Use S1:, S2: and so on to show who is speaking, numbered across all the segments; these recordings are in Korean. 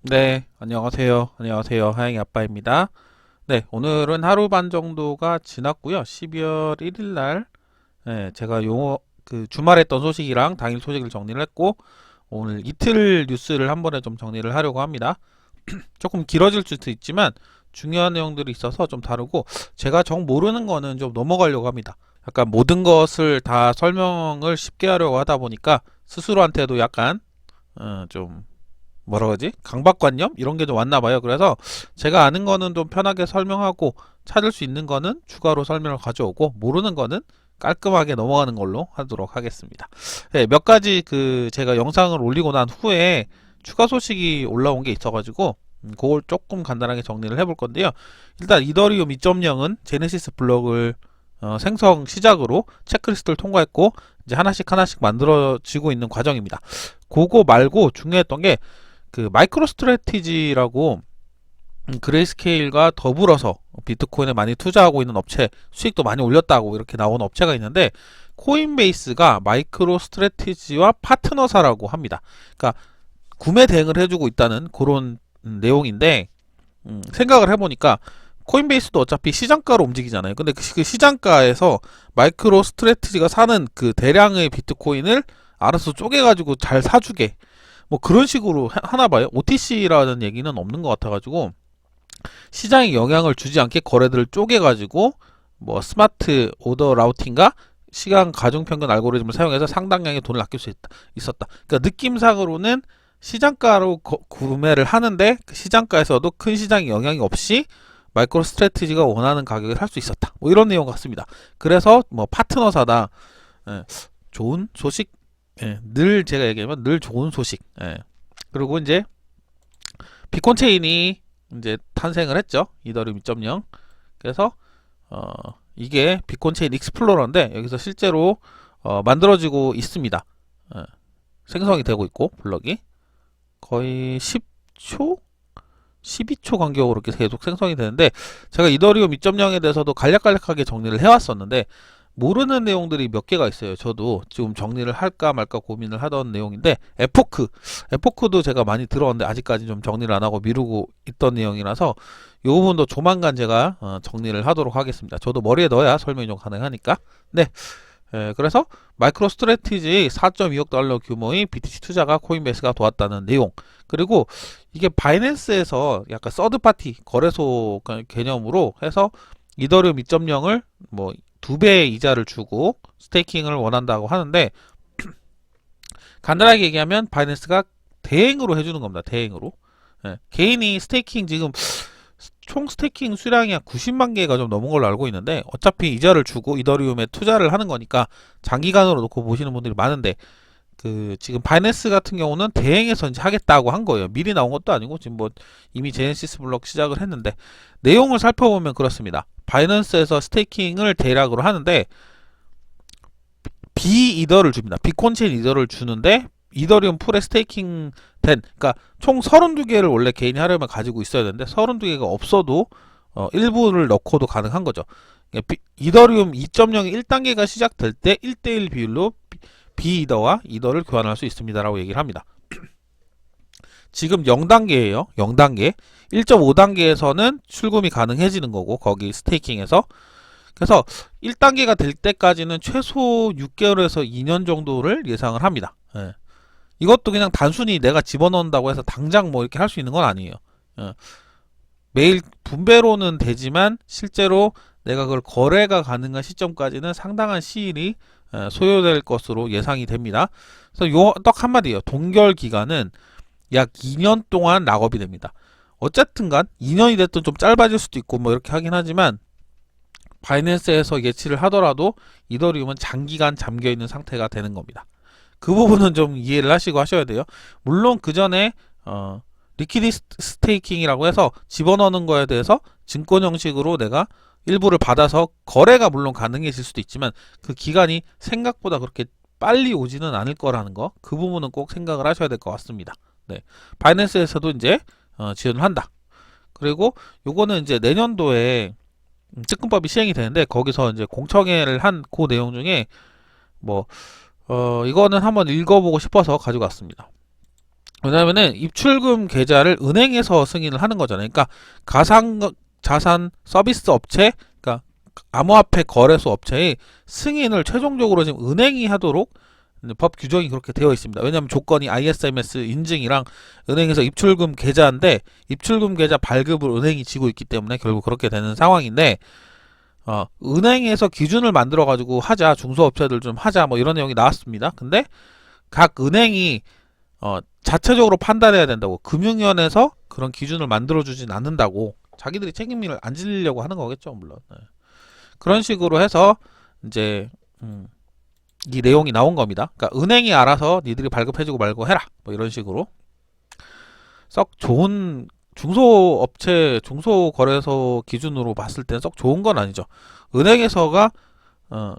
S1: 네, 안녕하세요. 안녕하세요. 하영이 아빠입니다. 네, 오늘은 하루 반 정도가 지났고요. 12월 1일 날, 제가 주말에 했던 소식이랑 당일 소식을 정리를 했고, 오늘 이틀 뉴스를 한 번에 좀 정리를 하려고 합니다. 조금 길어질 수도 있지만, 중요한 내용들이 있어서 좀 다르고, 제가 정 모르는 거는 좀 넘어가려고 합니다. 약간 모든 것을 다 설명을 쉽게 하려고 하다 보니까, 스스로한테도 약간, 좀 뭐라 그러지? 강박관념? 이런 게 좀 왔나 봐요. 그래서 제가 아는 거는 좀 편하게 설명하고 찾을 수 있는 거는 추가로 설명을 가져오고 모르는 거는 깔끔하게 넘어가는 걸로 하도록 하겠습니다. 네, 몇 가지 제가 영상을 올리고 난 후에 추가 소식이 올라온 게 있어가지고 그걸 조금 간단하게 정리를 해볼 건데요. 일단 이더리움 2.0은 제네시스 블록을 생성 시작으로 체크리스트를 통과했고 이제 하나씩 하나씩 만들어지고 있는 과정입니다. 그거 말고 중요했던 게 마이크로 스트래티지라고 그레이스케일과 더불어서 비트코인에 많이 투자하고 있는 업체 수익도 많이 올렸다고 이렇게 나온 업체가 있는데 코인베이스가 마이크로 스트래티지와 파트너사라고 합니다. 그러니까 구매 대행을 해주고 있다는 그런 내용인데 생각을 해보니까 코인베이스도 어차피 시장가로 움직이잖아요. 근데 그 시장가에서 마이크로 스트래티지가 사는 그 대량의 비트코인을 알아서 쪼개가지고 잘 사주게 뭐 그런 식으로 하나 봐요. OTC라는 얘기는 없는 것 같아가지고 시장에 영향을 주지 않게 거래들을 쪼개가지고 뭐 스마트 오더 라우팅과 시간 가중평균 알고리즘을 사용해서 상당량의 돈을 아낄 수 있었다. 그러니까 느낌상으로는 시장가로 구매를 하는데 그 시장가에서도 큰 시장에 영향이 없이 마이크로 스트래티지가 원하는 가격에 살 수 있었다. 뭐 이런 내용 같습니다. 그래서 뭐 파트너사다. 예, 좋은 소식. 예, 늘 제가 얘기하면 늘 좋은 소식. 예. 그리고 이제 비콘 체인이 이제 탄생을 했죠. 이더리움 2.0. 그래서 이게 비콘 체인 익스플로러인데 여기서 실제로 만들어지고 있습니다. 예, 생성이 되고 있고 블럭이 거의 10초, 12초 간격으로 이렇게 계속 생성이 되는데 제가 이더리움 2.0에 대해서도 간략간략하게 정리를 해왔었는데 모르는 내용들이 몇 개가 있어요. 저도 지금 정리를 할까 말까 고민을 하던 내용인데 에포크도 제가 많이 들어왔는데 아직까지 좀 정리를 안 하고 미루고 있던 내용이라서 이 부분도 조만간 제가 정리를 하도록 하겠습니다. 저도 머리에 넣어야 설명이 좀 가능하니까. 네. 그래서 마이크로 스트래티지 4.2억 달러 규모의 BTC 투자가 코인베이스가 도왔다는 내용. 그리고 이게 바이낸스에서 약간 서드파티 거래소 개념으로 해서 이더리움 2.0을 뭐 2배의 이자를 주고 스테이킹을 원한다고 하는데 간단하게 얘기하면 바이낸스가 대행으로 해주는 겁니다. 대행으로. 개인이 스테이킹 지금 총 스테이킹 수량이 한 90만 개가 좀 넘은 걸로 알고 있는데 어차피 이자를 주고 이더리움에 투자를 하는 거니까 장기간으로 놓고 보시는 분들이 많은데 지금 바이낸스 같은 경우는 대행해서 이제 하겠다고 한 거예요. 미리 나온 것도 아니고 지금 뭐 이미 제네시스 블록 시작을 했는데 내용을 살펴보면 그렇습니다. 바이낸스에서 스테이킹을 대략으로 하는데 비이더를 줍니다. 비콘체인 이더를 주는데 이더리움 풀에 스테이킹 그러니까 총 32개를 원래 개인이 하려면 가지고 있어야 되는데 32개가 없어도 일부를 넣고도 가능한 거죠. 그러니까 이더리움 2.0 1단계가 시작될 때 1대1 비율로 비이더와 이더를 교환할 수 있습니다라고 얘기를 합니다. 지금 0단계예요. 0단계. 1.5단계에서는 출금이 가능해지는 거고 거기 스테이킹에서 그래서 1단계가 될 때까지는 최소 6개월에서 2년 정도를 예상을 합니다. 예. 이것도 그냥 단순히 내가 집어넣는다고 해서 당장 뭐 이렇게 할 수 있는 건 아니에요. 예. 매일 분배로는 되지만 실제로 내가 그걸 거래가 가능한 시점까지는 상당한 시일이 소요될 것으로 예상이 됩니다. 그래서 요 딱 한마디예요. 동결 기간은 약 2년 동안 락업이 됩니다. 어쨌든간 2년이 됐든 좀 짧아질 수도 있고 뭐 이렇게 하긴 하지만 바이낸스에서 예치를 하더라도 이더리움은 장기간 잠겨있는 상태가 되는 겁니다. 그 부분은 좀 이해를 하시고 하셔야 돼요. 물론 그 전에 리퀴드 스테이킹이라고 해서 집어넣는 거에 대해서 증권 형식으로 내가 일부를 받아서 거래가 물론 가능해질 수도 있지만 그 기간이 생각보다 그렇게 빨리 오지는 않을 거라는 거, 그 부분은 꼭 생각을 하셔야 될 것 같습니다. 네. 바이낸스에서도 이제 지원을 한다. 그리고 요거는 이제 내년도에 특근법이 시행이 되는데 거기서 이제 공청회를 한 그 내용 중에 뭐 이거는 한번 읽어보고 싶어서 가지고 왔습니다. 왜냐면은 입출금 계좌를 은행에서 승인을 하는 거잖아요. 그러니까 자산 서비스 업체, 그러니까 암호화폐 거래소 업체의 승인을 최종적으로 지금 은행이 하도록 법 규정이 그렇게 되어 있습니다. 왜냐하면 조건이 ISMS 인증이랑 은행에서 입출금 계좌인데 입출금 계좌 발급을 은행이 지고 있기 때문에 결국 그렇게 되는 상황인데, 은행에서 기준을 만들어 가지고 하자, 중소업체들 좀 하자, 뭐 이런 내용이 나왔습니다. 근데 각 은행이 자체적으로 판단해야 된다고, 금융위원회에서 그런 기준을 만들어 주진 않는다고, 자기들이 책임을 안 지려고 하는 거겠죠, 물론. 네. 그런 식으로 해서 이제 이 내용이 나온 겁니다. 그러니까 은행이 알아서 니들이 발급해주고 말고 해라, 뭐 이런 식으로. 썩 좋은 중소업체, 중소거래소 기준으로 봤을 땐 썩 좋은 건 아니죠. 은행에서가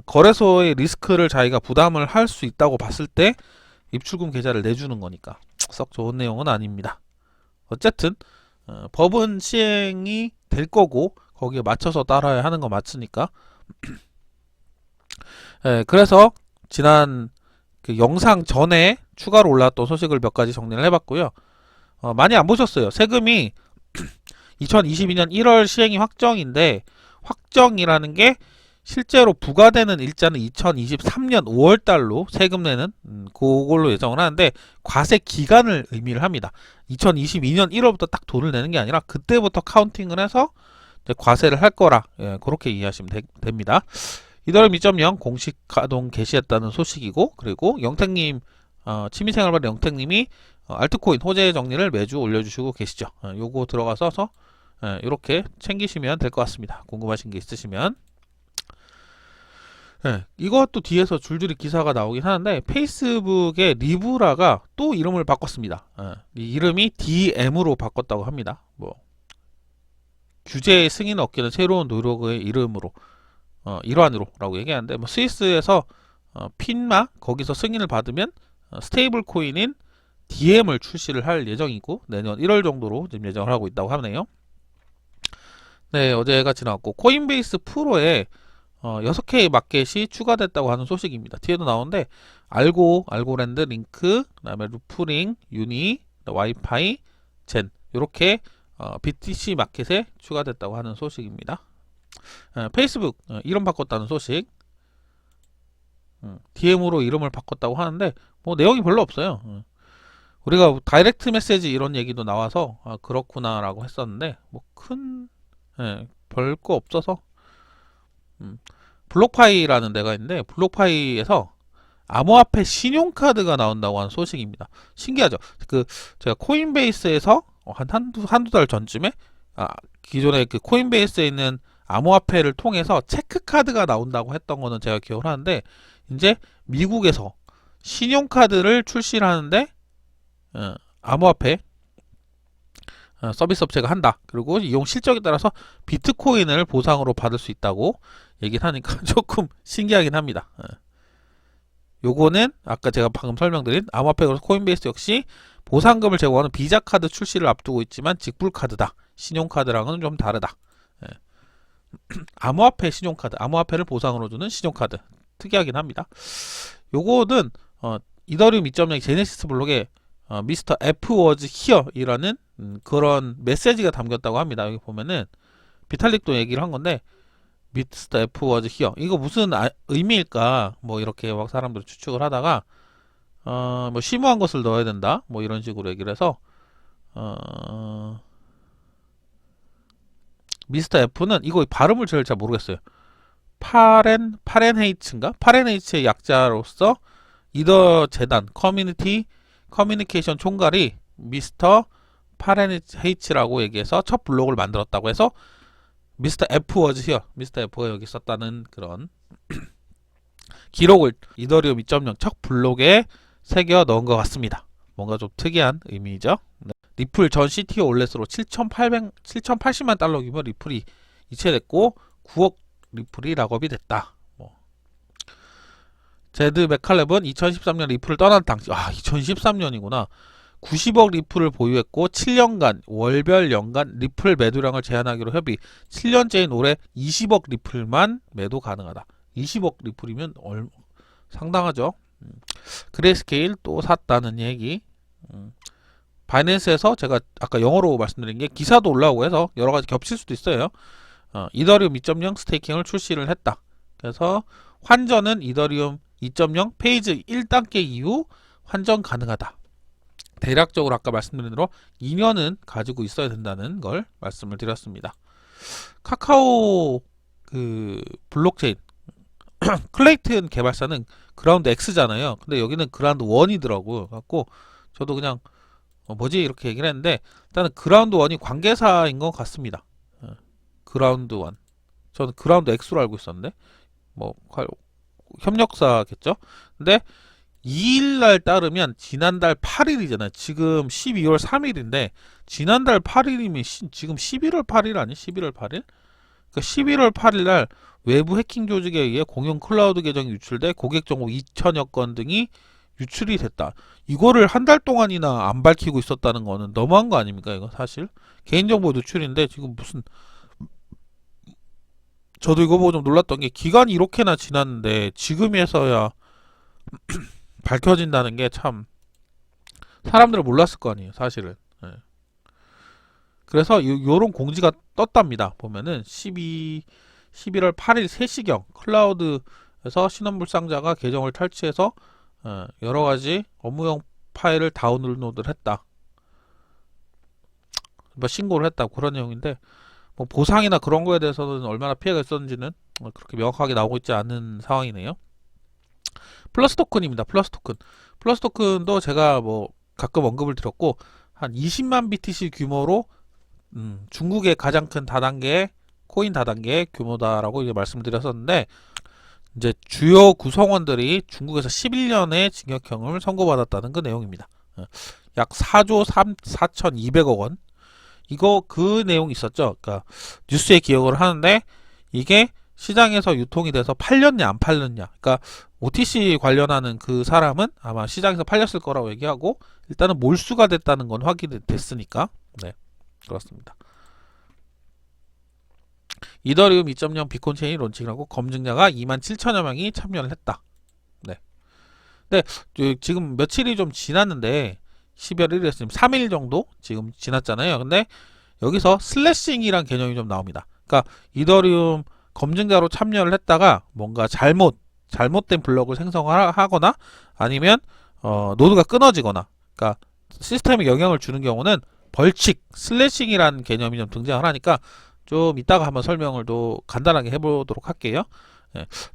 S1: 거래소의 리스크를 자기가 부담을 할 수 있다고 봤을 때 입출금 계좌를 내주는 거니까 썩 좋은 내용은 아닙니다. 어쨌든 법은 시행이 될 거고 거기에 맞춰서 따라야 하는 거 맞으니까. 그래서 지난 그 영상 전에 추가로 올라왔던 소식을 몇 가지 정리를 해봤고요. 많이 안 보셨어요. 세금이 2022년 1월 시행이 확정인데, 확정이라는 게 실제로 부과되는 일자는 2023년 5월달로 세금 내는 그걸로 예정을 하는데, 과세 기간을 의미를 합니다. 2022년 1월부터 딱 돈을 내는 게 아니라 그때부터 카운팅을 해서 이제 과세를 할 거라, 그렇게 이해하시면 됩니다. 이더리움 2.0 공식 가동 개시했다는 소식이고, 그리고 영택님, 취미생활반 영택님이 알트코인 호재 정리를 매주 올려주시고 계시죠. 요거 들어가서 이렇게 챙기시면 될 것 같습니다. 궁금하신 게 있으시면. 이것도 뒤에서 줄줄이 기사가 나오긴 하는데, 페이스북의 리브라가 또 이름을 바꿨습니다. 이 이름이 DM으로 바꿨다고 합니다. 뭐 규제 승인 얻기는 새로운 노력의 이름으로, 일환으로 라고 얘기하는데, 뭐 스위스에서 핀마 거기서 승인을 받으면 스테이블 코인인 DM을 출시를 할 예정이고, 내년 1월 정도로 지금 예정을 하고 있다고 하네요. 네, 어제가 지나갔고, 코인베이스 프로에 6K 마켓이 추가됐다고 하는 소식입니다. 뒤에도 나오는데, 알고랜드, 링크, 그 다음에 루프링, 유니, 와이파이, 젠, 이렇게 BTC 마켓에 추가됐다고 하는 소식입니다. 페이스북 이름 바꿨다는 소식, DM으로 이름을 바꿨다고 하는데 뭐 내용이 별로 없어요. 우리가 다이렉트 메시지 이런 얘기도 나와서 그렇구나 라고 했었는데, 뭐 큰 별거 없어서. 블록파이라는 데가 있는데, 블록파이에서 암호화폐 신용카드가 나온다고 하는 소식입니다. 신기하죠? 제가 코인베이스에서 한두 달 전쯤에 기존에 그 코인베이스에 있는 암호화폐를 통해서 체크카드가 나온다고 했던 거는 제가 기억을 하는데, 이제 미국에서 신용카드를 출시를 하는데 암호화폐 서비스 업체가 한다. 그리고 이용 실적에 따라서 비트코인을 보상으로 받을 수 있다고 얘기를 하니까 조금 신기하긴 합니다. 요거는 아까 제가 방금 설명드린 암호화폐 코인베이스 역시 보상금을 제공하는 비자 카드 출시를 앞두고 있지만 직불카드다. 신용카드랑은 좀 다르다. 암호화폐 신용카드, 암호화폐를 보상으로 주는 신용카드, 특이하긴 합니다. 요거는 이더리움 2.0 제네시스 블록에 미스터 F was here 이라는 그런 메시지가 담겼다고 합니다. 여기 보면은 비탈릭도 얘기를 한 건데, 미스터 F was here, 이거 무슨 의미일까 뭐 이렇게 막 사람들이 추측을 하다가 뭐 심오한 것을 넣어야 된다 뭐 이런 식으로 얘기를 해서, 미스터 F는 이거 발음을 제일 잘 모르겠어요. 파렌헤이츠인가? 파렌헤이츠의 약자로서 이더 재단 커뮤니케이션 총괄이 미스터 파렌헤이츠라고 얘기해서 첫 블록을 만들었다고 해서 미스터 F was here, 미스터 F가 여기 있었다는 그런 기록을 이더리움 2.0 첫 블록에 새겨 넣은 것 같습니다. 뭔가 좀 특이한 의미죠. 네. 리플 전 CTO 올렛으로 7,080만 달러 규모 리플이 이체됐고 9억 리플이 락업이 됐다. 제드 맥칼렙은 2013년 리플을 떠난 당시, 2013년이구나. 90억 리플을 보유했고 7년간 월별 연간 리플 매도량을 제한하기로 협의. 7년째인 올해 20억 리플만 매도 가능하다. 20억 리플이면 상당하죠. 그레이스케일 또 샀다는 얘기. 바이낸스에서 제가 아까 영어로 말씀드린 게 기사도 올라오고 해서 여러 가지 겹칠 수도 있어요. 이더리움 2.0 스테이킹을 출시를 했다. 그래서 환전은 이더리움 2.0 페이지 1단계 이후 환전 가능하다. 대략적으로 아까 말씀드린 대로 2년은 가지고 있어야 된다는 걸 말씀을 드렸습니다. 카카오 그 블록체인 클레이튼 개발사는 그라운드 X잖아요. 근데 여기는 그라운드 1이더라고요. 갖고 저도 그냥 뭐지 이렇게 얘기를 했는데 일단은 그라운드 1이 관계사인 것 같습니다. 그라운드 1. 저는 그라운드 X로 알고 있었는데 뭐 협력사겠죠. 근데 2일날 따르면 지난달 8일이잖아요. 지금 12월 3일인데 지난달 8일이면 지금 11월 8일 아니? 11월 8일? 그러니까 11월 8일날 외부 해킹 조직에 의해 공용 클라우드 계정이 유출돼 고객 정보 2천여 건 등이 유출이 됐다. 이거를 한 달 동안이나 안 밝히고 있었다는 거는 너무한 거 아닙니까? 이거 사실 개인정보 누출인데 지금 무슨 저도 이거 보고 좀 놀랐던 게 기간이 이렇게나 지났는데 지금에서야 밝혀진다는 게 참 사람들은 몰랐을 거 아니에요 사실은. 그래서 요런 공지가 떴답니다. 보면은 11월 8일 3시경 클라우드에서 신원불상자가 계정을 탈취해서 여러가지 업무용 파일을 다운로드를 했다. 뭐 신고를 했다. 그런 내용인데 뭐 보상이나 그런 거에 대해서는 얼마나 피해가 있었는지는 그렇게 명확하게 나오고 있지 않은 상황이네요. 플러스 토큰입니다. 플러스 토큰. 플러스 토큰도 제가 뭐 가끔 언급을 드렸고 한 20만 BTC 규모로 중국의 가장 큰 다단계 코인 다단계의 규모다라고 이제 말씀드렸었는데 이제 주요 구성원들이 중국에서 11년의 징역형을 선고받았다는 그 내용입니다. 약 4조 4,200억 원. 이거 그 내용이 있었죠. 그러니까 뉴스에 기억을 하는데 이게 시장에서 유통이 돼서 팔렸냐 안 팔렸냐. 그러니까 OTC 관련하는 그 사람은 아마 시장에서 팔렸을 거라고 얘기하고 일단은 몰수가 됐다는 건 확인이 됐으니까 네 그렇습니다. 이더리움 2.0 비콘 체인이 론칭하고 검증자가 27,000여 명이 참여를 했다. 네. 근데 지금 며칠이 좀 지났는데 12월 1일에 지금 3일 정도 지금 지났잖아요. 근데 여기서 슬래싱이란 개념이 좀 나옵니다. 그러니까 이더리움 검증자로 참여를 했다가 뭔가 잘못된 블럭을 생성하거나 아니면 노드가 끊어지거나 그러니까 시스템에 영향을 주는 경우는 벌칙, 슬래싱이라는 개념이 좀 등장을 하니까 좀 이따가 한번 설명을 또 간단하게 해보도록 할게요.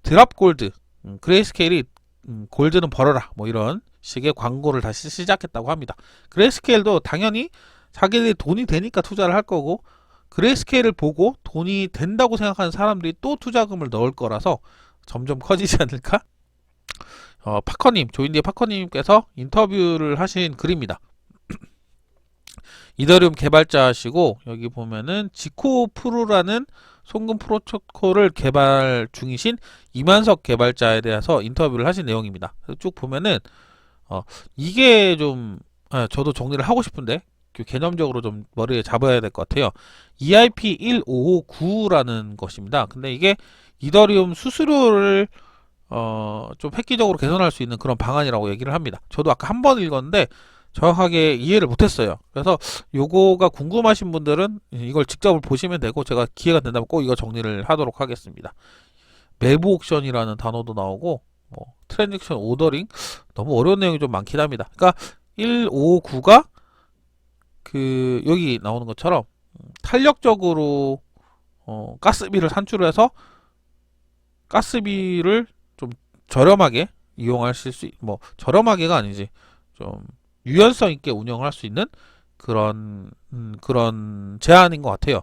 S1: 드랍 골드, 그레이스케일이 골드는 벌어라 뭐 이런 식의 광고를 다시 시작했다고 합니다. 그레이스케일도 당연히 자기들이 돈이 되니까 투자를 할 거고 그레이스케일을 보고 돈이 된다고 생각하는 사람들이 또 투자금을 넣을 거라서 점점 커지지 않을까? 파커님, 조인디의 파커님께서 인터뷰를 하신 글입니다. 이더리움 개발자시고 여기 보면은 지코프루라는 송금 프로토콜을 개발 중이신 이만석 개발자에 대해서 인터뷰를 하신 내용입니다. 쭉 보면은 이게 좀 저도 정리를 하고 싶은데 개념적으로 좀 머리에 잡아야 될 것 같아요. EIP 1559라는 것입니다. 근데 이게 이더리움 수수료를 좀 획기적으로 개선할 수 있는 그런 방안이라고 얘기를 합니다. 저도 아까 한 번 읽었는데 정확하게 이해를 못했어요. 그래서 요거가 궁금하신 분들은 이걸 직접 보시면 되고 제가 기회가 된다면 꼭 이거 정리를 하도록 하겠습니다. 매부 옥션이라는 단어도 나오고 뭐 트랜잭션 오더링 너무 어려운 내용이 좀 많긴 합니다. 그러니까 159가 그 여기 나오는 것처럼 탄력적으로 가스비를 산출해서 가스비를 좀 저렴하게 이용하실 수, 뭐 저렴하게가 아니지 좀 유연성 있게 운영을 할 수 있는 그런 제안인 것 같아요.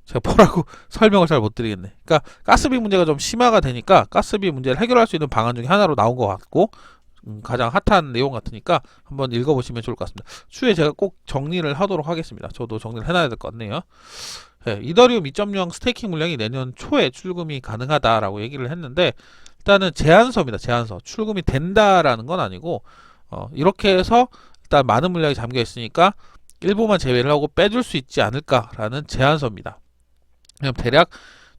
S1: 제가 뭐라고 설명을 잘 못 드리겠네. 그러니까 가스비 문제가 좀 심화가 되니까 가스비 문제를 해결할 수 있는 방안 중에 하나로 나온 것 같고 가장 핫한 내용 같으니까 한번 읽어보시면 좋을 것 같습니다. 추후에 제가 꼭 정리를 하도록 하겠습니다. 저도 정리를 해놔야 될 것 같네요. 네, 이더리움 2.0 스테이킹 물량이 내년 초에 출금이 가능하다라고 얘기를 했는데 일단은 제한서입니다. 제한서. 출금이 된다라는 건 아니고 이렇게 해서 일단 많은 물량이 잠겨 있으니까 일부만 제외를 하고 빼줄 수 있지 않을까라는 제한서입니다. 그럼 대략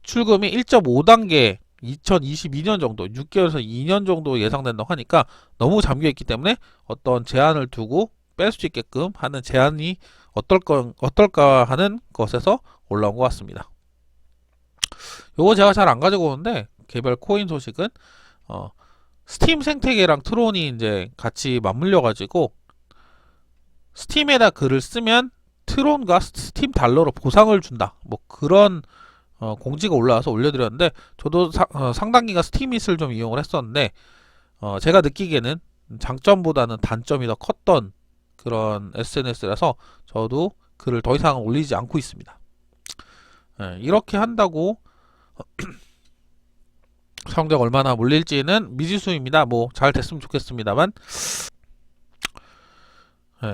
S1: 출금이 1.5단계 2022년 정도 6개월에서 2년 정도 예상된다고 하니까 너무 잠겨 있기 때문에 어떤 제한을 두고 뺄 수 있게끔 하는 제안이 어떨까 하는 것에서 올라온 것 같습니다. 요거 제가 잘 안 가지고 오는데 개별 코인 소식은 스팀 생태계랑 트론이 이제 같이 맞물려 가지고 스팀에다 글을 쓰면 트론과 스팀 달러로 보상을 준다. 뭐 그런 공지가 올라와서 올려드렸는데 저도 상당 기간 스팀잇을 좀 이용을 했었는데 제가 느끼기에는 장점보다는 단점이 더 컸던 그런 SNS라서 저도 글을 더 이상 올리지 않고 있습니다. 이렇게 한다고 성적 얼마나 몰릴지는 미지수입니다. 뭐 잘 됐으면 좋겠습니다만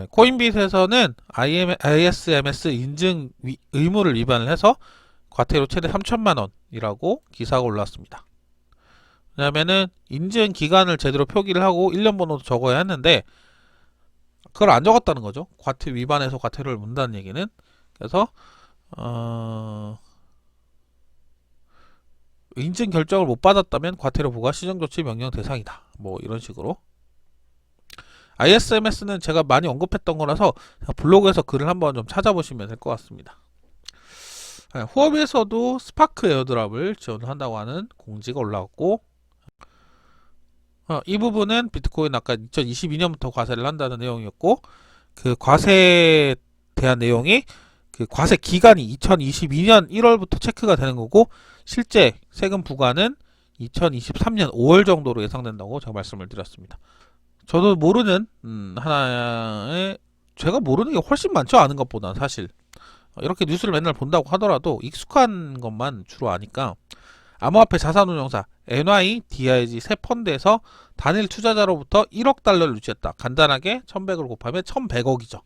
S1: 코인빗에서는 ISMS 인증 의무를 위반을 해서 과태료 최대 3천만 원이라고 기사가 올라왔습니다. 왜냐면은 인증 기간을 제대로 표기를 하고 1년 번호도 적어야 했는데 그걸 안 적었다는 거죠. 과태 위반해서 과태료를 문다는 얘기는. 그래서 인증 결정을 못 받았다면 과태료 부과 시정조치 명령 대상이다. 뭐 이런 식으로. ISMS는 제가 많이 언급했던 거라서 블로그에서 글을 한번 좀 찾아보시면 될 것 같습니다. 후업에서도 스파크 에어드랍을 지원한다고 하는 공지가 올라왔고 이 부분은 비트코인 아까 2022년부터 과세를 한다는 내용이었고 그 과세에 대한 내용이 그 과세 기간이 2022년 1월부터 체크가 되는 거고 실제 세금 부과는 2023년 5월 정도로 예상된다고 제가 말씀을 드렸습니다. 저도 모르는 하나의 제가 모르는 게 훨씬 많죠. 아는 것보다 사실 이렇게 뉴스를 맨날 본다고 하더라도 익숙한 것만 주로 아니까 암호화폐 자산운용사 NYDIG 새 펀드에서 단일 투자자로부터 1억 달러를 유치했다. 간단하게 1100을 곱하면 1100억이죠.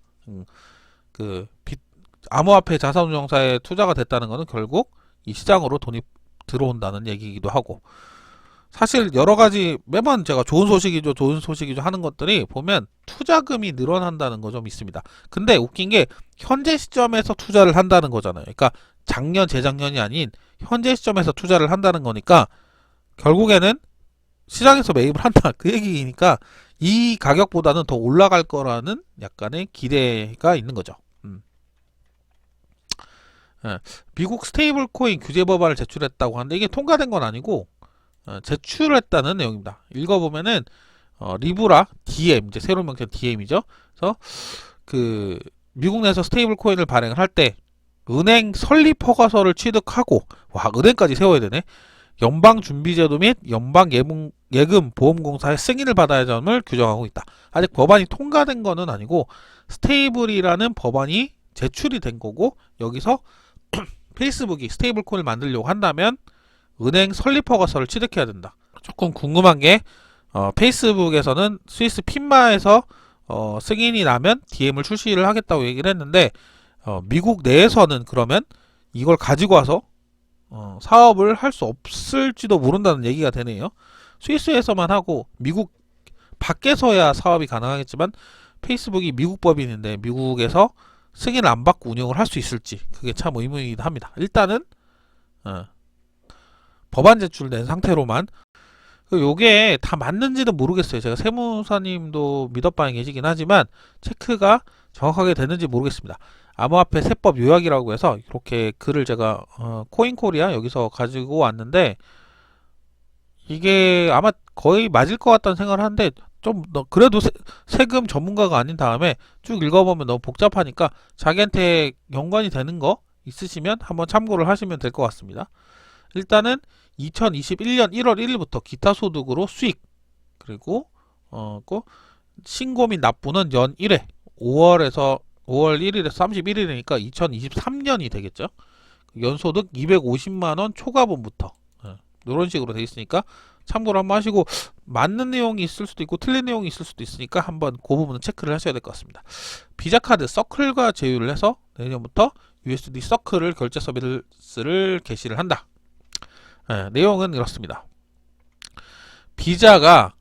S1: 암호화폐 자산운용사에 투자가 됐다는 것은 결국 이 시장으로 돈이 들어온다는 얘기이기도 하고 사실 여러가지 매번 제가 좋은 소식이죠 하는 것들이 보면 투자금이 늘어난다는 거 좀 있습니다. 근데 웃긴 게 현재 시점에서 투자를 한다는 거잖아요. 그러니까 작년 재작년이 아닌 현재 시점에서 투자를 한다는 거니까 결국에는 시장에서 매입을 한다 그 얘기니까 이 가격보다는 더 올라갈 거라는 약간의 기대가 있는 거죠. 미국 스테이블 코인 규제 법안을 제출했다고 하는데 이게 통과된 건 아니고 제출했다는 내용입니다. 읽어보면은 리브라 DM 이제 새로운 명칭 DM이죠. 그래서 그 미국 내에서 스테이블 코인을 발행을 할 때 은행 설립 허가서를 취득하고 와 은행까지 세워야 되네. 연방준비제도 및 연방예금보험공사의 승인을 받아야 하는 점을 규정하고 있다. 아직 법안이 통과된 거는 아니고 스테이블이라는 법안이 제출이 된 거고 여기서 페이스북이 스테이블 코인을 만들려고 한다면 은행 설립 허가서를 취득해야 된다. 조금 궁금한 게 페이스북에서는 스위스 핀마에서 승인이 나면 DM을 출시를 하겠다고 얘기를 했는데 미국 내에서는 그러면 이걸 가지고 와서 사업을 할 수 없을지도 모른다는 얘기가 되네요. 스위스에서만 하고 미국 밖에서야 사업이 가능하겠지만 페이스북이 미국 법인인데 미국에서 승인을 안 받고 운영을 할 수 있을지 그게 참 의문이기도 합니다. 일단은 법안 제출된 상태로만 요게 다 맞는지는 모르겠어요. 제가 세무사님도 믿어봐야 계시긴 하지만 체크가 정확하게 됐는지 모르겠습니다. 암호화폐 세법 요약이라고 해서 이렇게 글을 제가 코인코리아 여기서 가지고 왔는데 이게 아마 거의 맞을 것 같다는 생각을 하는데 좀 그래도 세금 전문가가 아닌 다음에 쭉 읽어보면 너무 복잡하니까 자기한테 연관이 되는 거 있으시면 한번 참고를 하시면 될 것 같습니다. 일단은 2021년 1월 1일부터 기타 소득으로 수익 그리고 신고 및 납부는 연 1회 5월 1일에서 31일이니까 2023년이 되겠죠. 연소득 250만원 초과분부터 이런 식으로 되어 있으니까 참고를 한번 하시고 맞는 내용이 있을 수도 있고 틀린 내용이 있을 수도 있으니까 한번 그 부분은 체크를 하셔야 될 것 같습니다. 비자카드 서클과 제휴를 해서 내년부터 USD 서클을 결제 서비스를 개시를 한다. 내용은 이렇습니다. 비자가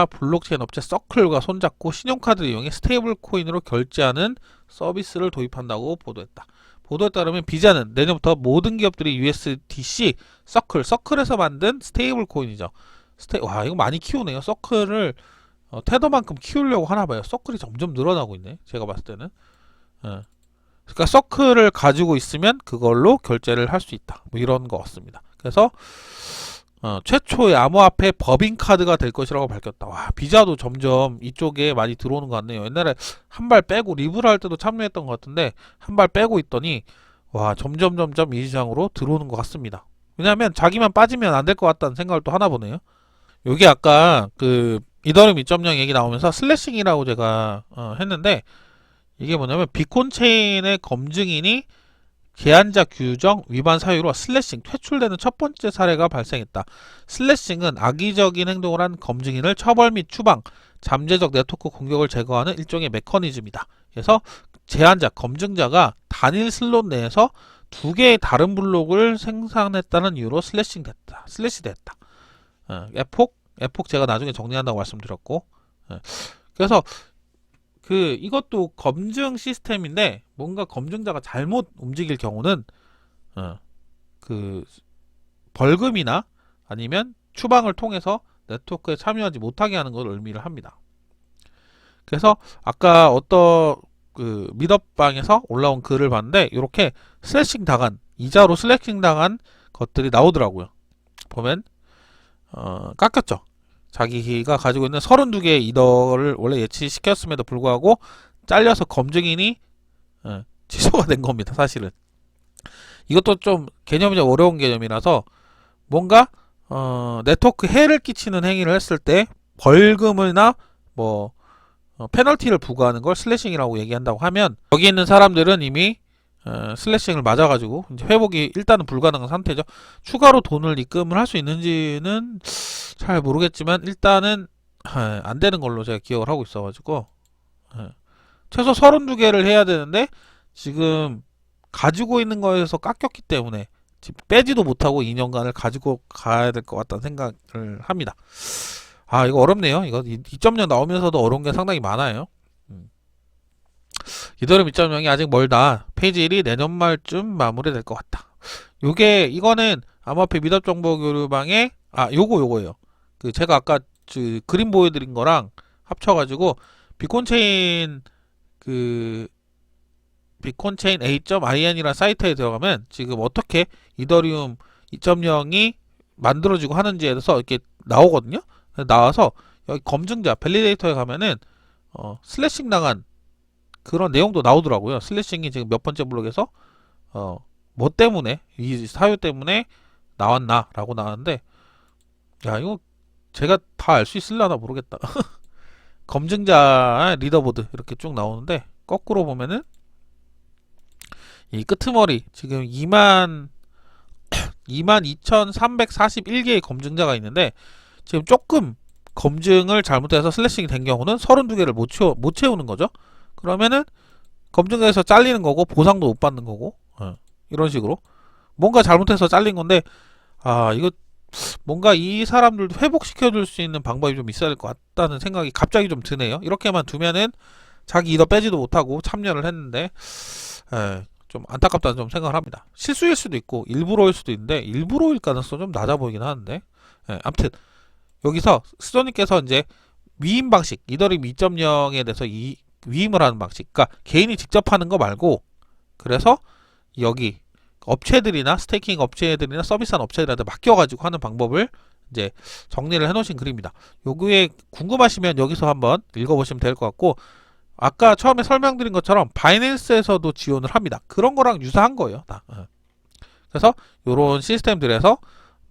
S1: 블록체인 업체 서클과 손잡고 신용카드를 이용해 스테이블 코인으로 결제하는 서비스를 도입한다고 보도했다. 보도에 따르면 비자는 내년부터 모든 기업들이 USDC 서클에서 만든 스테이블 코인이죠. 와 이거 많이 키우네요. 서클을 테더만큼 키우려고 하나봐요. 서클이 점점 늘어나고 있네. 제가 봤을 때는. 예. 그러니까 서클을 가지고 있으면 그걸로 결제를 할 수 있다. 뭐 이런 것 같습니다. 그래서 최초의 암호화폐 법인카드가 될 것이라고 밝혔다. 와, 비자도 점점 이쪽에 많이 들어오는 것 같네요. 옛날에 한 발 빼고 리브라 할 때도 참여했던 것 같은데 한 발 빼고 있더니 와, 점점 이 시장으로 들어오는 것 같습니다. 왜냐하면 자기만 빠지면 안 될 것 같다는 생각을 또 하나 보네요. 여기 아까 그 이더리움 2.0 얘기 나오면서 슬래싱이라고 제가 했는데 이게 뭐냐면 비콘 체인의 검증인이 제한자 규정 위반 사유로 슬래싱 퇴출되는 첫 번째 사례가 발생했다. 슬래싱은 악의적인 행동을 한 검증인을 처벌 및 추방, 잠재적 네트워크 공격을 제거하는 일종의 메커니즘이다. 그래서 제한자, 검증자가 단일 슬롯 내에서 두 개의 다른 블록을 생산했다는 이유로 슬래시 됐다. 에폭 제가 나중에 정리한다고 말씀드렸고, 그래서 이것도 검증 시스템인데 뭔가 검증자가 잘못 움직일 경우는 그 벌금이나 아니면 추방을 통해서 네트워크에 참여하지 못하게 하는 걸 의미를 합니다. 그래서 아까 어떤 그 미더방에서 올라온 글을 봤는데 이렇게 슬래싱 당한 이자로 슬래싱 당한 것들이 나오더라고요. 보면 깎였죠. 자기가 가지고 있는 32개의 이더를 원래 예치시켰음에도 불구하고 잘려서 검증인이 취소가 된 겁니다. 사실은 이것도 좀 개념이 좀 어려운 개념이라서 뭔가 네트워크 해를 끼치는 행위를 했을 때 벌금이나 뭐 페널티를 부과하는 걸 슬래싱이라고 얘기한다고 하면 여기 있는 사람들은 이미 슬래싱을 맞아가지고 이제 회복이 일단은 불가능한 상태죠. 추가로 돈을 입금을 할 수 있는지는 잘 모르겠지만 일단은 안 되는 걸로 제가 기억을 하고 있어가지고 최소 32개를 해야 되는데 지금 가지고 있는 거에서 깎였기 때문에 빼지도 못하고 2년간을 가지고 가야 될 것 같다는 생각을 합니다. 아, 이거 어렵네요. 이거 2.0 나오면서도 어려운 게 상당히 많아요. 이더리움 2.0이 아직 멀다. 페이지 1이 내년 말쯤 마무리될 것 같다. 이거는 암호화폐 미답 정보 교류방에 요거예요. 제가 아까 그림 보여드린 거랑 합쳐가지고 비콘체인 비콘체인 a.in이라는 사이트에 들어가면 지금 어떻게 이더리움 2.0이 만들어지고 하는지에 대해서 이렇게 나오거든요. 나와서 여기 검증자 밸리데이터에 가면은 슬래싱 당한 그런 내용도 나오더라고요. 슬래싱이 지금 몇 번째 블록에서 뭐 때문에 이 사유 때문에 나왔나 라고 나왔는데 야, 이거 제가 다 알 수 있을라나 모르겠다. 검증자 리더보드 이렇게 쭉 나오는데 거꾸로 보면은 이 끄트머리 지금 22,341개의 검증자가 있는데 지금 조금 검증을 잘못해서 슬래싱이 된 경우는 32개를 못 채우는 거죠. 그러면은 검증자에서 잘리는 거고 보상도 못 받는 거고 이런 식으로 뭔가 잘못해서 잘린 건데 이거 뭔가 이 사람들도 회복시켜 줄 수 있는 방법이 좀 있어야 될 것 같다는 생각이 갑자기 좀 드네요. 이렇게만 두면은 자기 이더 빼지도 못하고 참여를 했는데 좀 안타깝다는 좀 생각을 합니다. 실수일 수도 있고 일부러일 수도 있는데 일부러일 가능성이 좀 낮아 보이긴 하는데 아무튼 여기서 수조님께서 이제 위임 방식 이더리움 2.0에 대해서 위임을 하는 방식, 그러니까 개인이 직접 하는 거 말고 그래서 여기 업체들이나 스테이킹 업체들이나 서비스하는 업체들한테 맡겨가지고 하는 방법을 이제 정리를 해놓으신 글입니다. 요거에 궁금하시면 여기서 한번 읽어보시면 될 것 같고 아까 처음에 설명드린 것처럼 바이낸스에서도 지원을 합니다. 그런 거랑 유사한 거예요. 그래서 이런 시스템들에서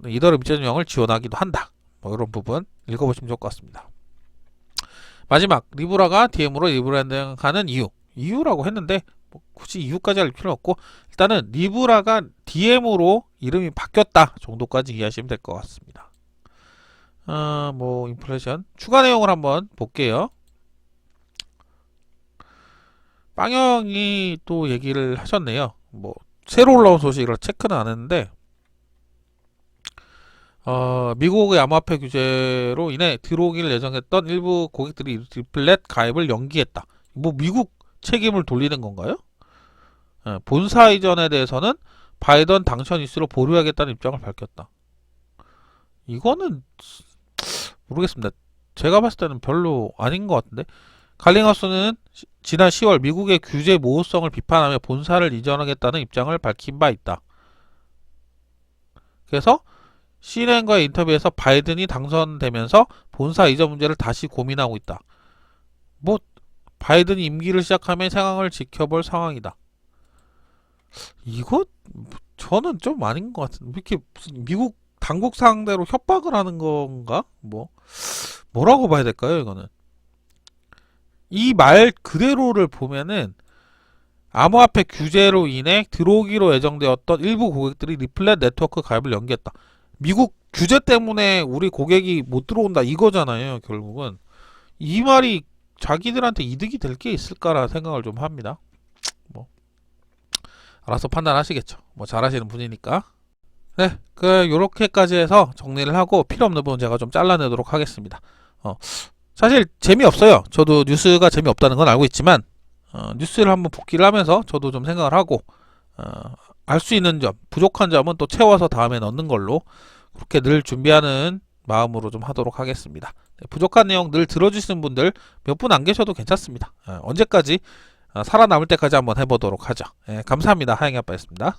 S1: 이더리움 2.0을 지원하기도 한다. 뭐 이런 부분 읽어보시면 좋을 것 같습니다. 마지막 리브라가 DM으로 리브랜딩하는 이유라고 했는데 뭐 굳이 이유까지 할 필요는 없고 일단은 리브라가 DM으로 이름이 바뀌었다 정도까지 이해하시면 될 것 같습니다. 뭐 인플레이션 추가 내용을 한번 볼게요. 빵형이 또 얘기를 하셨네요. 뭐 새로 올라온 소식이라 체크는 안 했는데 미국의 암호화폐 규제로 인해 들어오기를 예정했던 일부 고객들이 리플렛 가입을 연기했다. 뭐 미국 책임을 돌리는 건가요? 본사 이전에 대해서는 바이든 당선 이슈로 보류하겠다는 입장을 밝혔다. 이거는 모르겠습니다. 제가 봤을 때는 별로 아닌 것 같은데. 갈링하우스는 지난 10월 미국의 규제 모호성을 비판하며 본사를 이전하겠다는 입장을 밝힌 바 있다. 그래서 CNN과의 인터뷰에서 바이든이 당선되면서 본사 이전 문제를 다시 고민하고 있다. 뭐 바이든이 임기를 시작하면 상황을 지켜볼 상황이다. 이거 저는 좀 아닌 것 같은데 이렇게 무슨 미국 당국 상대로 협박을 하는 건가? 뭐라고 봐야 될까요, 이거는? 이 말 그대로를 보면은 암호화폐 규제로 인해 들어오기로 예정되었던 일부 고객들이 리플렛 네트워크 가입을 연기했다. 미국 규제 때문에 우리 고객이 못 들어온다 이거잖아요, 결국은. 이 말이 자기들한테 이득이 될 게 있을까라 생각을 좀 합니다. 뭐 알아서 판단하시겠죠. 뭐 잘하시는 분이니까. 네, 요렇게까지 해서 정리를 하고 필요 없는 부분 제가 좀 잘라내도록 하겠습니다. 사실 재미없어요. 저도 뉴스가 재미없다는 건 알고 있지만 뉴스를 한번 복기를 하면서 저도 좀 생각을 하고 알 수 있는 점, 부족한 점은 또 채워서 다음에 넣는 걸로 그렇게 늘 준비하는 마음으로 좀 하도록 하겠습니다. 네, 부족한 내용 늘 들어주시는 분들 몇 분 안 계셔도 괜찮습니다. 언제까지 살아남을 때까지 한번 해보도록 하죠. 감사합니다. 하영이 아빠였습니다.